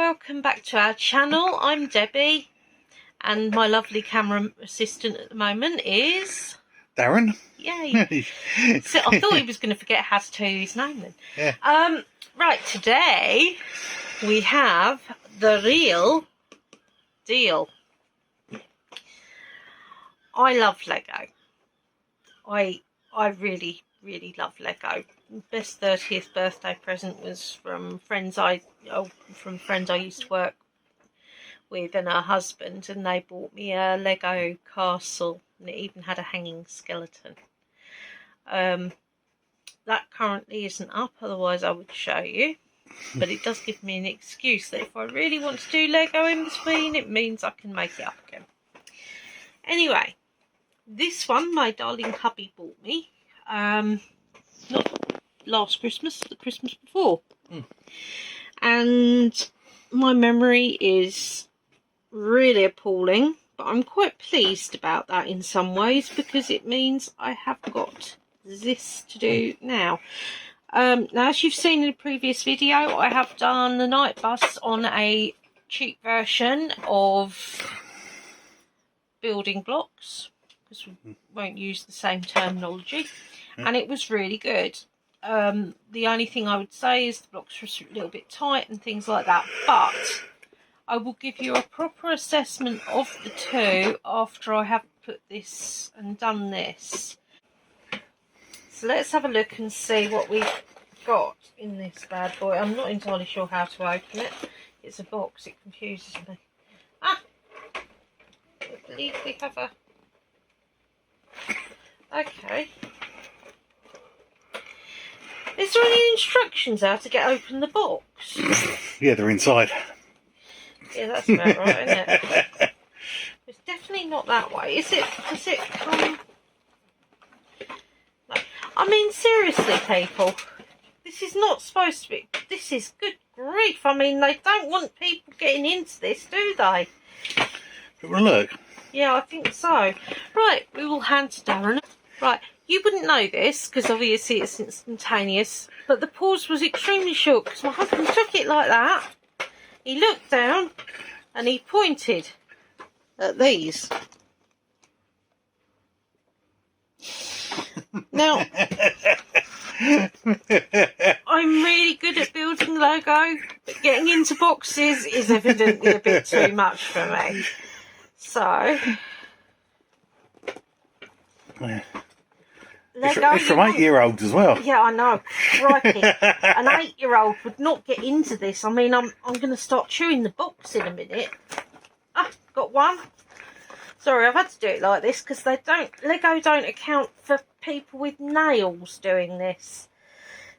welcome back to our channel. I'm Debbie, and my lovely camera assistant at the moment is Darren. Yay. So I thought he was going to forget how to tell you his name then. Yeah. Right, today we have the real deal. I love Lego. I really love Lego. Best 30th birthday present was from friends I used to work with and her husband, and they bought me a Lego castle, and it even had a hanging skeleton. That currently isn't up, otherwise I would show you, but it does give me an excuse that if I really want to do Lego in between, it means I can make it up again. Anyway, this one my darling hubby bought me, not last Christmas, the Christmas before. And my memory is really appalling, but I'm quite pleased about that in some ways, because it means I have got this to do now. Now, as you've seen in the previous video, I have done the night bus on a cheap version of building blocks, because we won't use the same terminology, and it was really good. The only thing I would say is the blocks were a little bit tight and things like that, but I will give you a proper assessment of the two after I have put this and done this. So let's have a look and see what we've got in this bad boy. I'm not entirely sure how to open it. It's a box, it confuses me. I believe we have a... Okay. Is there any instructions how to get open the box? Yeah, they're inside. Yeah, that's about right, isn't it? It's definitely not that way. Is it? Does it come... No. I mean, seriously, people. This is not supposed to be... This is good grief. I mean, they don't want people getting into this, do they? Have a look. Yeah, I think so. Right, we will hand to Darren. Right, you wouldn't know this, because obviously it's instantaneous, but the pause was extremely short, because my husband took it like that. He looked down, and he pointed at these. Now, I'm really good at building Lego, but getting into boxes is evidently a bit too much for me. So, Lego, it's from 8-year-olds as well. Yeah, I know. Crikey. An 8-year-old would not get into this. I mean, I'm going to start chewing the box in a minute. Ah, got one. Sorry, I've had to do it like this because Lego don't account for people with nails doing this.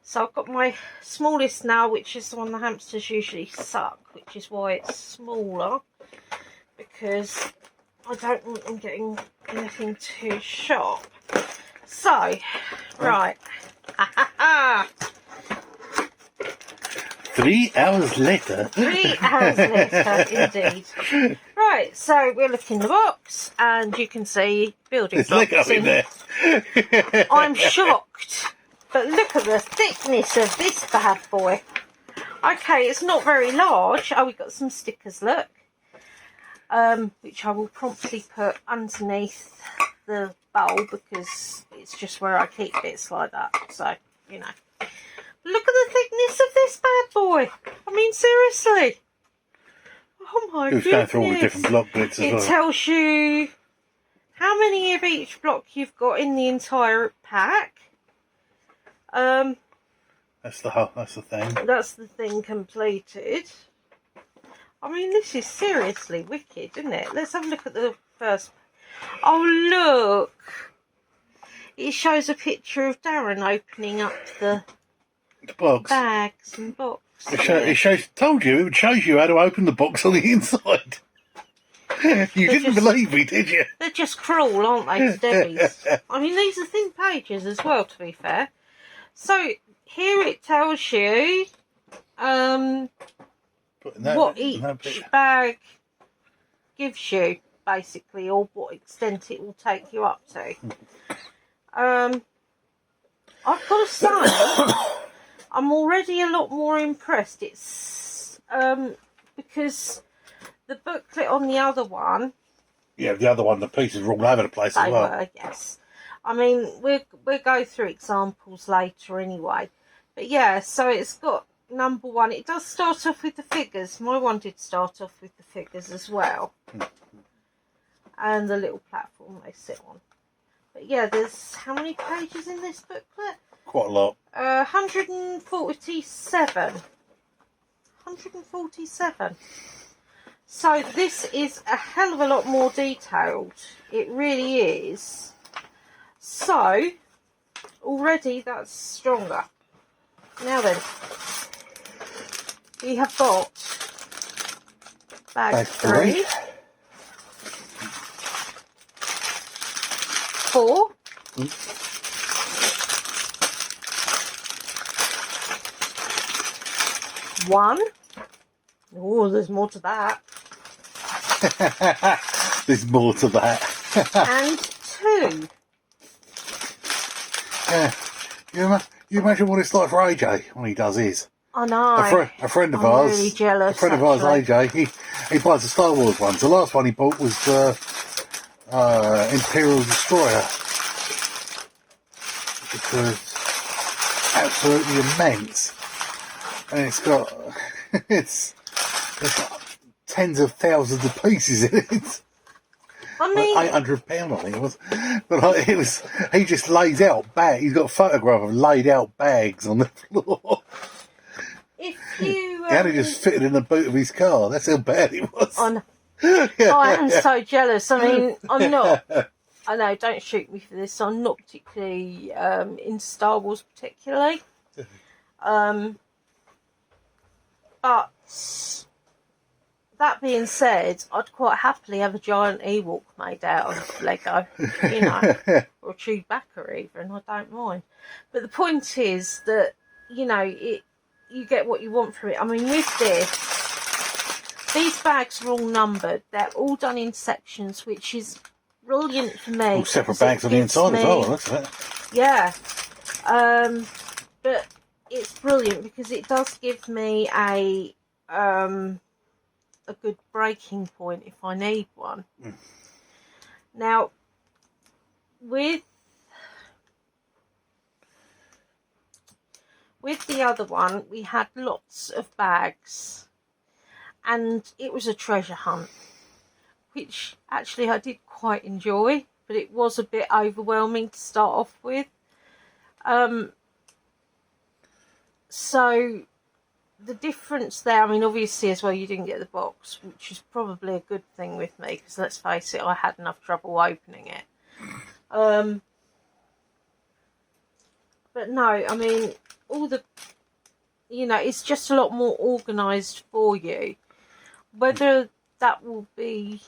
So I've got my smallest nail, which is the one the hamsters usually suck, which is why it's smaller, because I don't want them getting anything too sharp. So, right. 3 hours later. 3 hours later, indeed. Right, so we're looking in the box, and you can see building blocks. There's Lego in there. I'm shocked, but look at the thickness of this bad boy. Okay, it's not very large. Oh, we've got some stickers, look. Which I will promptly put underneath the bowl, because it's just where I keep bits like that. So, you know. Look at the thickness of this bad boy. I mean, seriously. Oh my goodness. It's going through all the different block bits as well. It tells you how many of each block you've got in the entire pack. That's the thing. That's the thing completed. I mean, this is seriously wicked, isn't it? Let's have a look at the first. Oh, look. It shows a picture of Darren opening up the box. Bags and boxes. Told you, it shows you how to open the box on the inside. You didn't believe me, did you? They're just cruel, aren't they, to Debbie's? I mean, these are thin pages as well, to be fair. So, here it tells you what each bag gives you, basically, or what extent it will take you up to. I've got to say, I'm already a lot more impressed. It's because the booklet on the other one, Yeah, the other one, the pieces were all over the place as they well. were, yes. I mean, we'll go through examples later anyway. But yeah, so it's got number 1. It does start off with the figures. My one did start off with the figures as well. And the little platform they sit on. But yeah, there's how many pages in this booklet? Quite a lot. 147. 147. So this is a hell of a lot more detailed. It really is. So already that's stronger. Now then, we have got bag 3, 4, 1. Oh, there's more to that. There's more to that. And 2. Yeah. You imagine what it's like for AJ when he does his. I know. A friend of I'm ours, really jealous, a friend of ours, actually. AJ, he buys the Star Wars ones. The last one he bought was Imperial Destroyer, which was absolutely immense, and it's got it's got tens of thousands of pieces in it. I mean, like £800, I think it was. But like, it was, he just lays out bags. He's got a photograph of laid out bags on the floor. if you... He had it just fitted in the boot of his car. That's how bad it was. I am so jealous. I mean, I'm not... I know, don't shoot me for this. I'm not particularly into Star Wars particularly. But that being said, I'd quite happily have a giant Ewok made out of Lego, you know, or Chewbacca even. I don't mind. But the point is that, you know, you get what you want from it. I mean, with this, these bags are all numbered. They're all done in sections, which is brilliant for me. All separate bags on the inside as well, that's it. Yeah. But it's brilliant because it does give me a good breaking point if I need one. Now, with the other one, we had lots of bags, and it was a treasure hunt, which actually I did quite enjoy, but it was a bit overwhelming to start off with. So the difference there, I mean, obviously as well, you didn't get the box, which is probably a good thing with me, because let's face it, I had enough trouble opening it. But no, I mean, all the, you know, it's just a lot more organised for you. Whether that will be,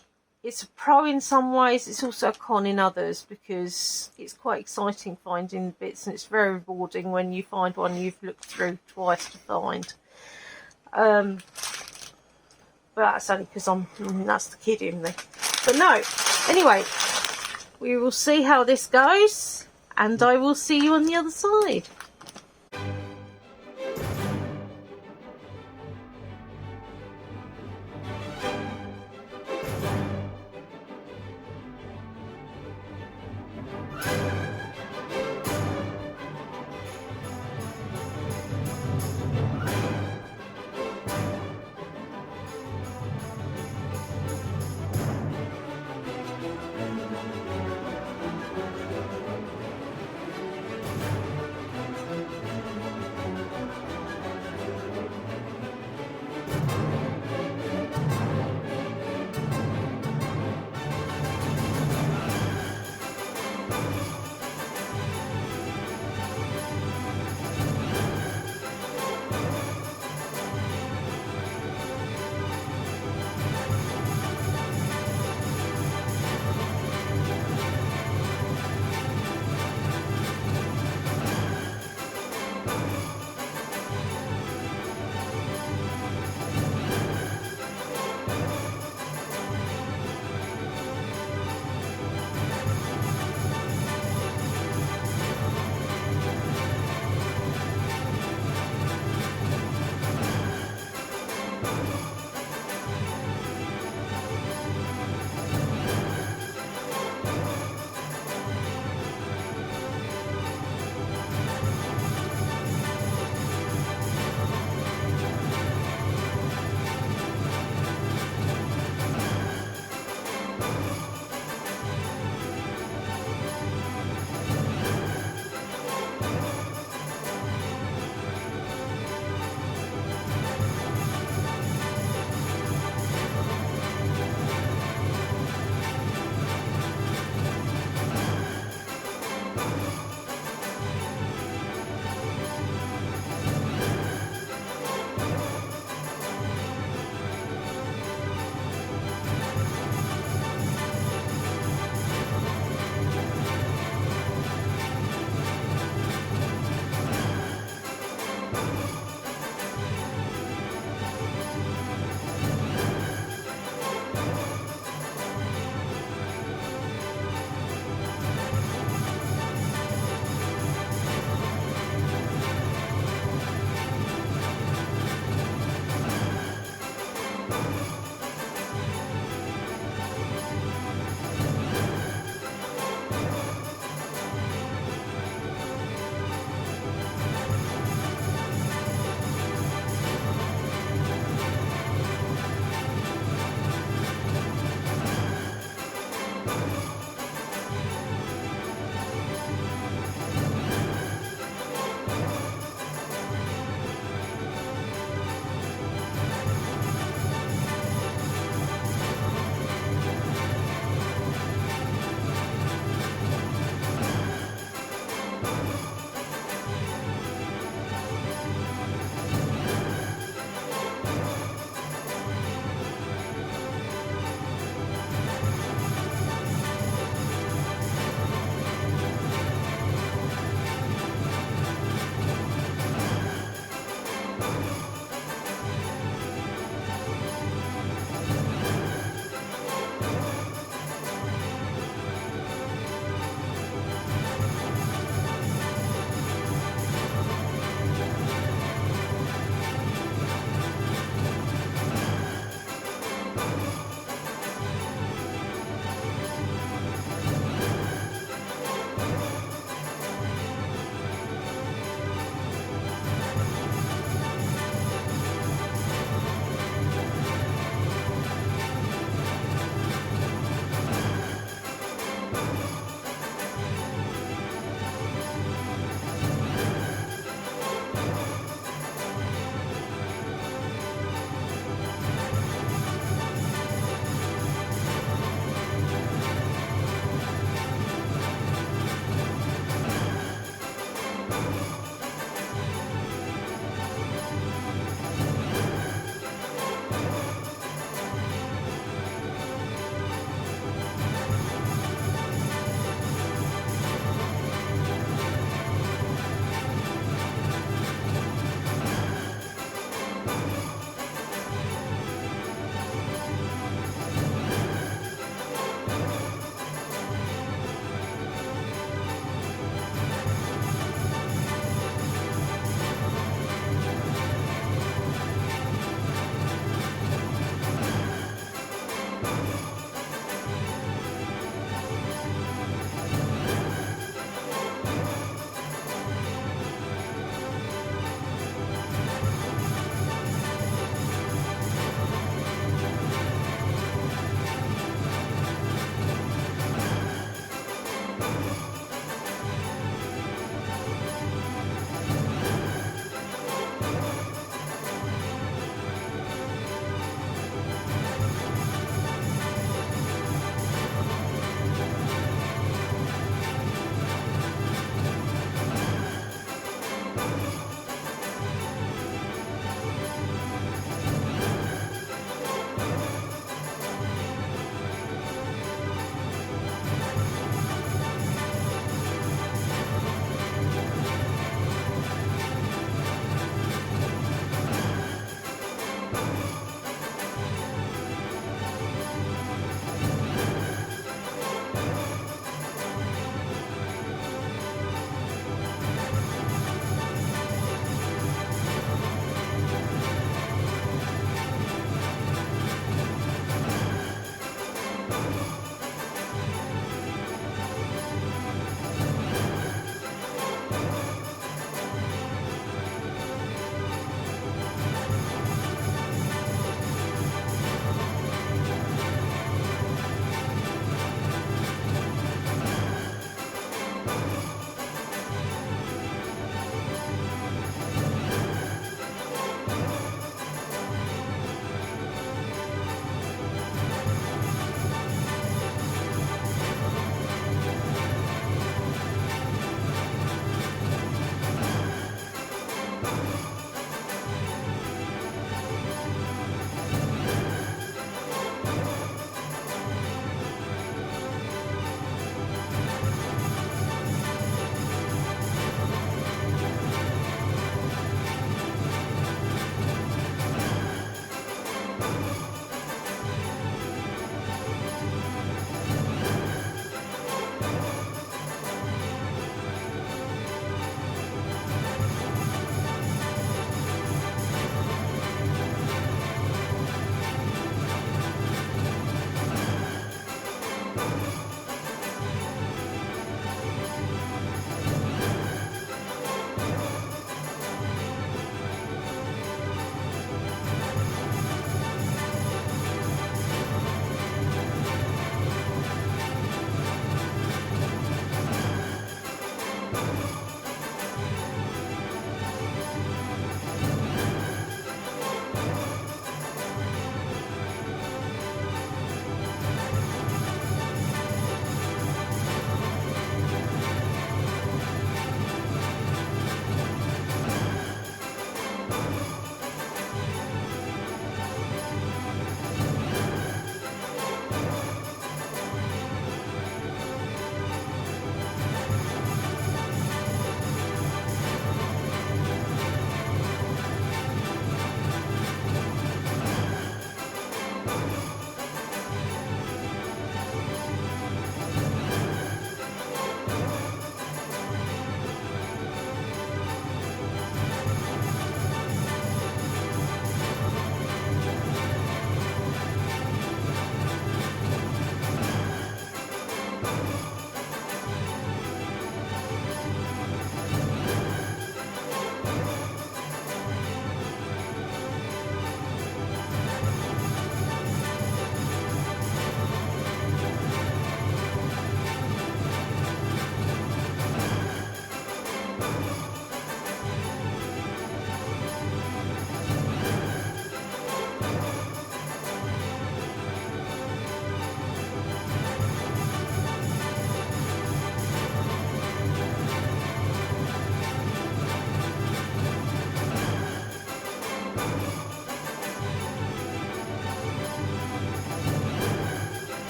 it's a pro in some ways, it's also a con in others, because it's quite exciting finding bits, and it's very rewarding when you find one you've looked through twice to find. But that's only because that's the kid in me. But no, anyway, we will see how this goes, and I will see you on the other side.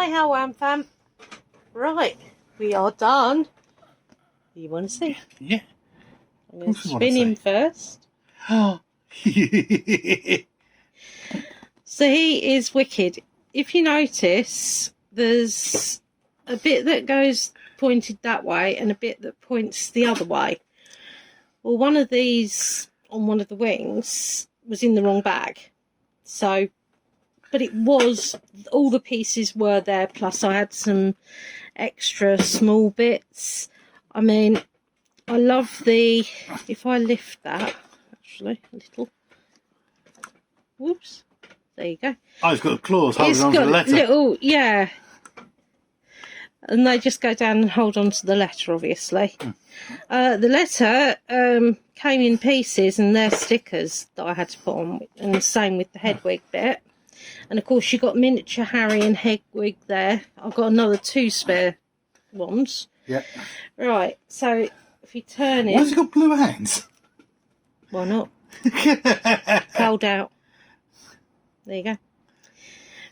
Hi, Howam fam. Right, we are done. You want to see? Yeah. I'm going to spin him first. Oh. So he is wicked. If you notice, there's a bit that goes pointed that way and a bit that points the other way. Well, one of these on one of the wings was in the wrong bag. So, but it was, all the pieces were there, plus I had some extra small bits. I mean, I love the, if I lift that, actually, a little, whoops, there you go. Oh, it's got claws holding It's on to got the letter. little, yeah, and they just go down and hold on to the letter, obviously. The letter came in pieces, and they're stickers that I had to put on, and the same with the Hedwig bit. And of course, you got miniature Harry and Hedwig there. I've got another 2 spare ones. Yeah. Right, so if you turn it... Why's he got blue hands? Why not? Cold out. There you go.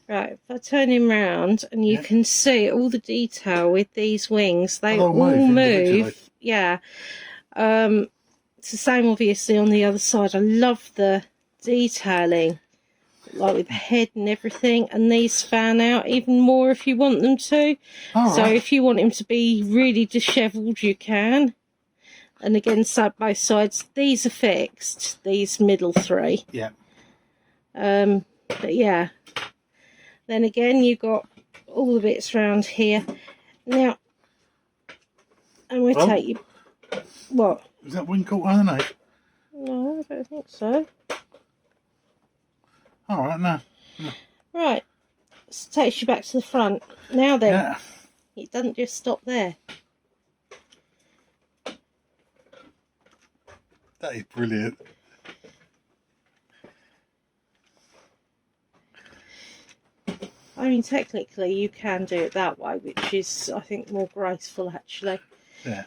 Right, if I turn him round, and you can see all the detail with these wings. They all move. Yeah. It's the same, obviously, on the other side. I love the detailing, like with the head and everything. And these fan out even more if you want them to. So if you want him to be really dishevelled, you can. And again, so both sides. These are fixed, these middle 3. Yeah. But yeah. Then again, you got all the bits around here. Now, I'm going to take you... What? Is that wing caught underneath? No, I don't think so. All right, no. Right. This takes you back to the front. Now then, it doesn't just stop there. That is brilliant. I mean, technically, you can do it that way, which is, I think, more graceful, actually. Yeah.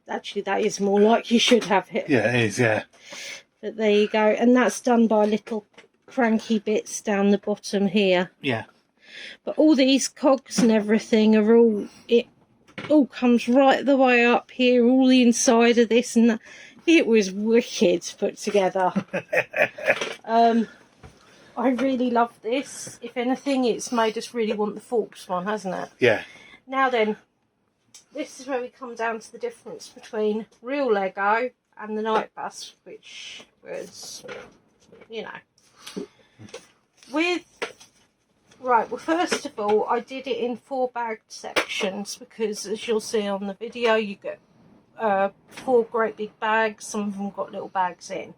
Actually, that is more like you should have it. Yeah, it is, yeah. But there you go. And that's done by little cranky bits down the bottom here. Yeah. But all these cogs and everything are all... It all comes right the way up here, all the inside of this and that. It was wicked put together. I really love this. If anything, it's made us really want the Forks one, hasn't it? Yeah. Now then, this is where we come down to the difference between real Lego and the Night Bus, which was, you know. Right, well, first of all, I did it in 4 bagged sections because, as you'll see on the video, you get 4 great big bags. Some of them got little bags in.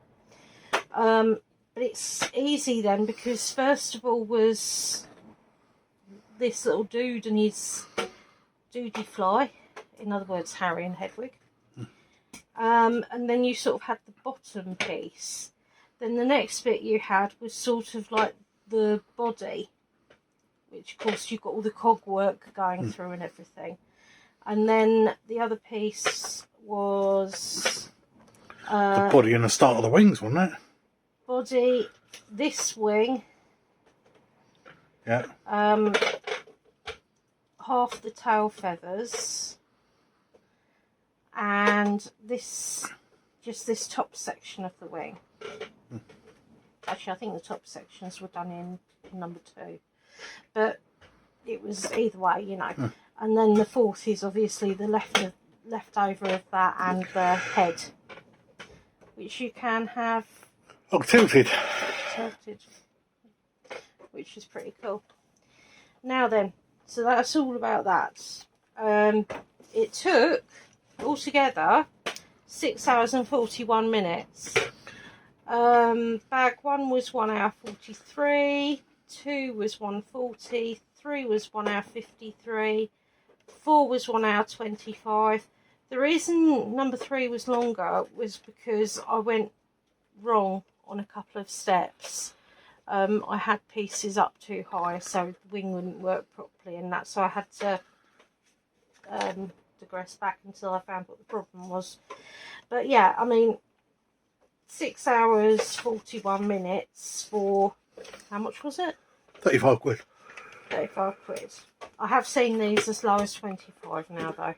But it's easy then because first of all was this little dude and his doody fly. In other words, Harry and Hedwig. And then you sort of had the bottom piece. Then the next bit you had was sort of like the body, which of course you've got all the cog work going through and everything. And then the other piece was... the body and the start of the wings, wasn't it? Body, this wing, Yeah. half the tail feathers, and this, just this top section of the wing. Actually, I think the top sections were done in number 2, but it was either way, you know. And then the 4th is obviously the leftover of that and the head, which you can have tilted, which is pretty cool. Now then, so that's all about that. It took altogether 6 hours and 41 minutes. Bag 1 was 1 hour 43, 2 was 140, 3 was 1 hour 53, 4 was 1 hour 25. The reason number 3 was longer was because I went wrong on a couple of steps. I had pieces up too high, so the wing wouldn't work properly and that, so I had to digress back until I found what the problem was. But yeah, I mean, 6 hours 41 minutes for, how much was it? 35 quid. £35. I have seen these as low as 25 now though.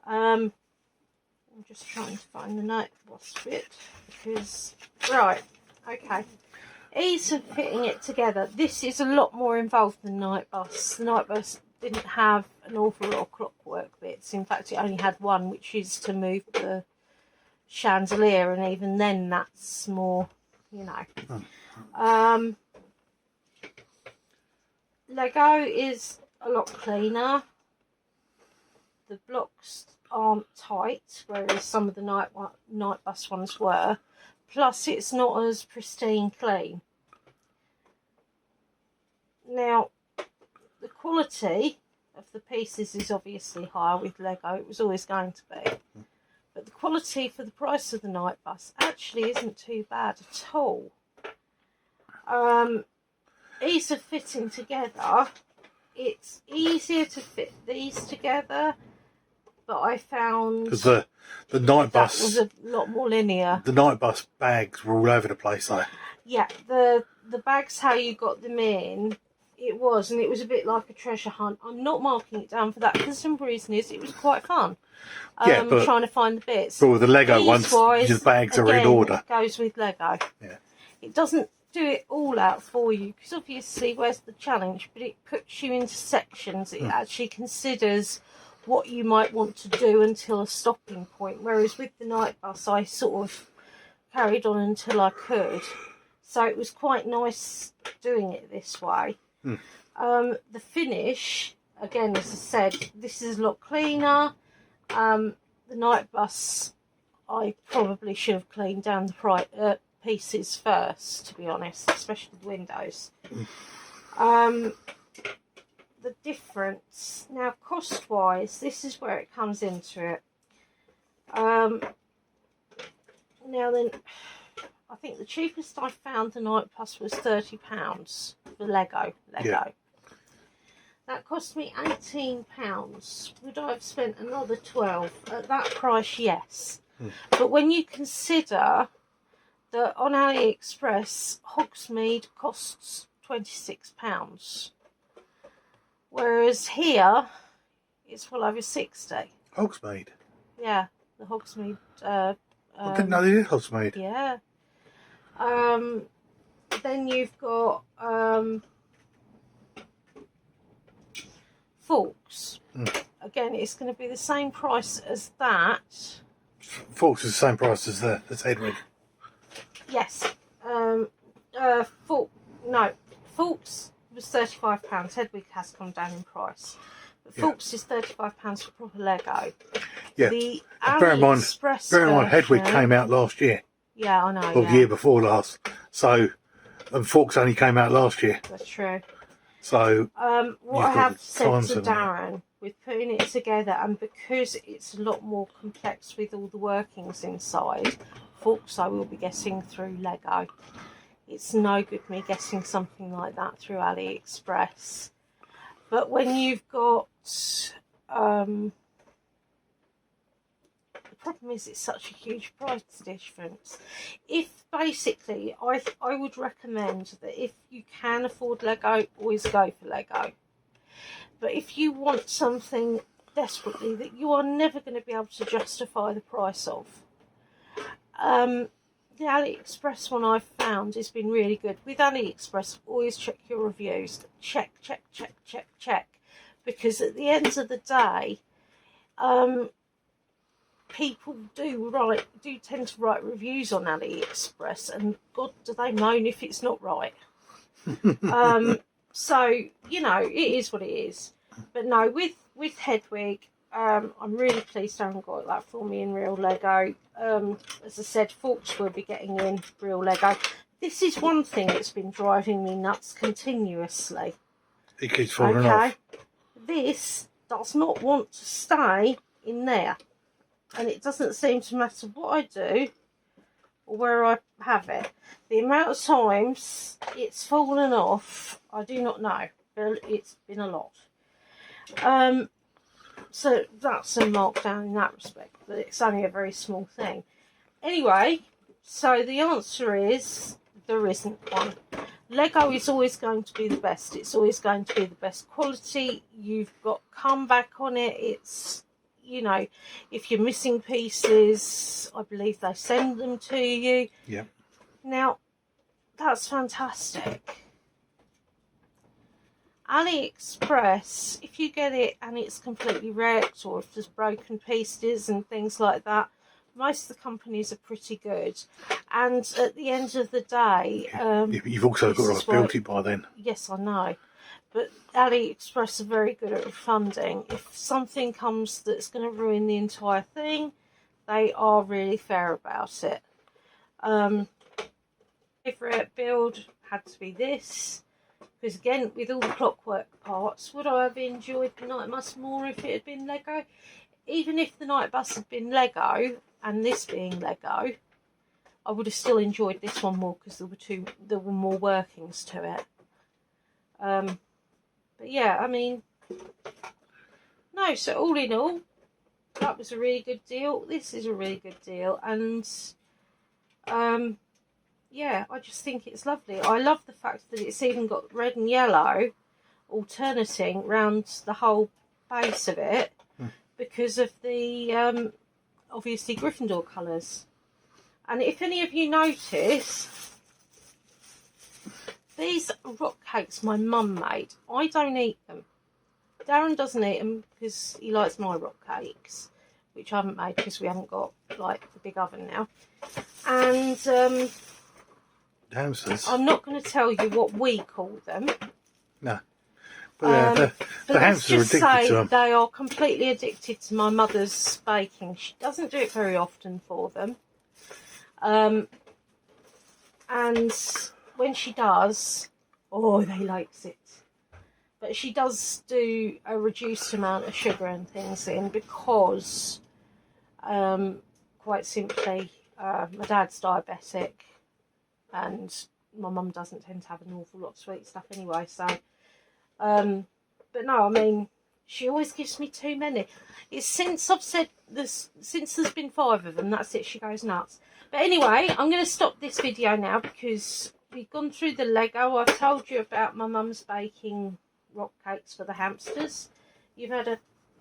I'm just trying to find the night bus bit because, right, okay. Ease of fitting it together. This is a lot more involved than night bus. The night bus didn't have an awful lot of clockwork bits. In fact, it only had one, which is to move the chandelier, and even then that's more, you know. Lego is a lot cleaner. The blocks aren't tight, whereas some of the night bus ones were. Plus, it's not as pristine clean. Now, the quality of the pieces is obviously higher with Lego. It was always going to be. But the quality for the price of the night bus actually isn't too bad at all. Ease of fitting together. It's easier to fit these together, but I found because the night bus was a lot more linear. The night bus bags were all over the place, though. Yeah, the bags, how you got them in, it was a bit like a treasure hunt. I'm not marking it down for that because the simple reason is it was quite fun. Yeah, but trying to find the bits. But with the Lego ones, the bags are in order. Goes with Lego. Yeah. It doesn't do it all out for you because obviously where's the challenge, but it puts you into sections. It actually considers what you might want to do until a stopping point, whereas with the night bus I sort of carried on until I could, so it was quite nice doing it this way. The finish, again, as I said, this is a lot cleaner. The night bus I probably should have cleaned down the pieces first, to be honest, especially the windows. The difference now, cost wise, this is where it comes into it. Now then, I think the cheapest I found the night bus was £30 for Lego. Yeah. That cost me £18. Would I have spent another 12 at that price? Yes. But when you consider that on AliExpress, Hogsmeade costs £26, whereas here it's well over 60. Hogsmeade? Yeah, the Hogsmeade. I didn't know they did Hogsmeade. Yeah. Then you've got forks. Again, it's going to be the same price as that. Forks is the same price as Hedwig. Yes. Forks was £35. Hedwig has come down in price. But Forks is £35 for proper Lego. Yeah. The bear in mind, version, Hedwig came out last year. Yeah, I know. Or the year before last. So, and Forks only came out last year. That's true. So, what I have said to Darren with putting it together, and because it's a lot more complex with all the workings inside, Forks I will be getting through Lego. It's no good me getting something like that through AliExpress. But when you've got the problem is it's such a huge price difference. If basically, I would recommend that if you can afford Lego, always go for Lego. But if you want something desperately that you are never going to be able to justify the price of, the AliExpress one I've found has been really good. With AliExpress, always check your reviews. Check. Because at the end of the day, people do tend to write reviews on AliExpress, and God, do they moan if it's not right. So, you know, it is what it is. But no, with Hedwig, I'm really pleased Darren got that for me in real Lego. As I said, Forks will be getting in real Lego. This is one thing that's been driving me nuts continuously. It keeps falling off. This does not want to stay in there. And it doesn't seem to matter what I do or where I have it. The amount of times it's fallen off, I do not know. But it's been a lot. So that's a markdown in that respect. But it's only a very small thing. Anyway, so the answer is there isn't one. Lego is always going to be the best. It's always going to be the best quality. You've got comeback on it. It's, you know, if you're missing pieces, I believe they send them to you. Yeah. Now, that's fantastic. AliExpress, if you get it and it's completely wrecked, or if there's broken pieces and things like that, most of the companies are pretty good. And at the end of the day, Yeah, but you've also got to have built it by then. Yes, I know. But AliExpress are very good at refunding. If something comes that's going to ruin the entire thing, they are really fair about it. Favourite build had to be this. Because again, with all the clockwork parts, would I have enjoyed the Night Bus more if it had been Lego? Even if the Night Bus had been Lego, and this being Lego, I would have still enjoyed this one more because there were more workings to it. But yeah, I mean, no. So all in all, that was a really good deal. This is a really good deal, and yeah, I just think it's lovely. I love the fact that it's even got red and yellow alternating round the whole base of it because of the obviously Gryffindor colours. And if any of you notice, these rock cakes my mum made, I don't eat them. Darren doesn't eat them because he likes my rock cakes, which I haven't made because we haven't got like the big oven now. And Hamsters. I'm not going to tell you what we call them. No. But the hamsters are addicted to them. They are completely addicted to my mother's baking. She doesn't do it very often for them. And when she does, oh, they likes it. But she does do a reduced amount of sugar and things in because, quite simply, my dad's diabetic and my mum doesn't tend to have an awful lot of sweet stuff anyway. So, but no, I mean, she always gives me too many. It's since I've said this, since there's been 5 of them, that's it, she goes nuts. But anyway, I'm going to stop this video now because we've gone through the Lego. I've told you about my mum's baking rock cakes for the hamsters. You've had a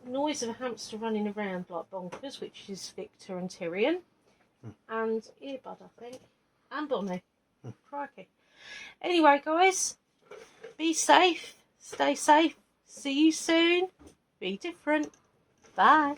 noise of a hamster running around like bonkers, which is Victor and Tyrion. And Earbud, I think. And Bonnie. Crikey. Anyway, guys, be safe. Stay safe. See you soon. Be different. Bye.